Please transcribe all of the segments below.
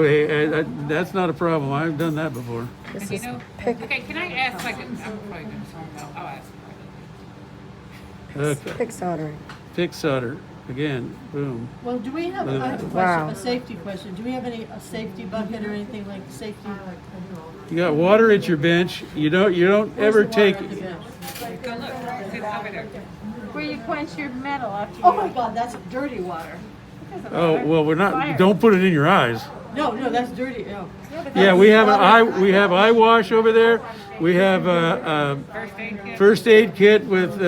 Hey, that's not a problem. I've done that before. This is Okay, can I ask like, I'm probably going to talk about, I'll ask. Okay. pig soldering. Fix solder. Again, boom. Well, do we have I have a question, Wow. a safety question? Do we have a safety bucket or anything like safety? You got water at your bench. You don't Where's ever the water take. at the bench? Go look, it's over there. Where you quench your metal after Oh you... my God, that's dirty water. Oh well, we're not. Don't put it in your eyes. No, that's dirty. Oh. Yeah, we have eye wash over there. We have a first aid kit with.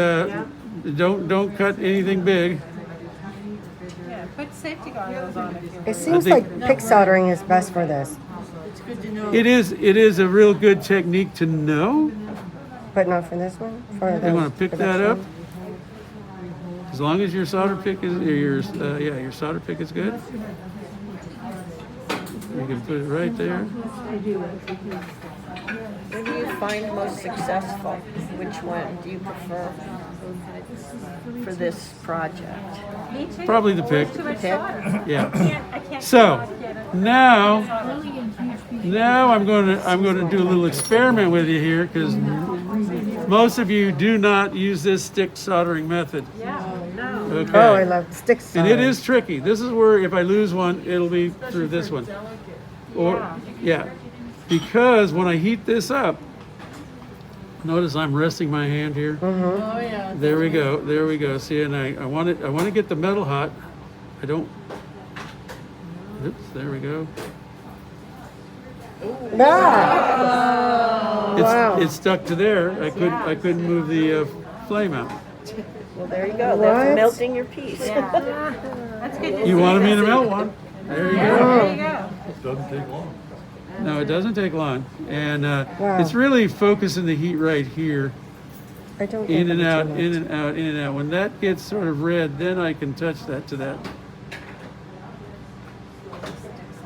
Don't cut anything big. Yeah, put safety goggles on if you It seems think- like pig soldering is best for this, It's good to know. It is a real good technique to know. but not for this one. For You the want to pick that production up. one? As long as your solder pick is your solder pick is good. You can put it right there. What do you find most successful? Which one do you prefer for this project? Me too. Probably the pick. Too much solder. Yeah. I can't So get it. now I'm going to do a little experiment with you here because most of you do not use this stick soldering method. Okay. Oh, I love stick And soldering. it is tricky. This is where if I lose one, it'll be through this one. Or yeah, because when I heat this up, notice I'm resting my hand here. Oh yeah. There we go. There we go. See, and I want to get the metal hot. I don't. Oops. There we go. Ah, Wow. It's stuck to there. I couldn't move the flame out. Well, there you go. What? That's melting your piece. That's good. You wanted me to melt one? There you go. There you go. No, it doesn't take long, and Wow. it's really focusing the heat right here, I don't think in and of it out, too in much. and out, in and out. When that gets sort of red, then I can touch that to that.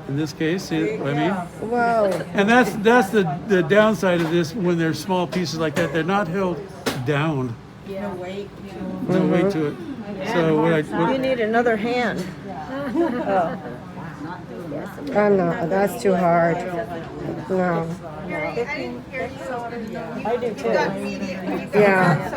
In this case, see what I mean? Wow. And that's the downside of this when there's small pieces like that. They're not held down. No weight. No weight to it. So You need another hand. Oh. I'm not. That's too hard. No. I do too. Yeah.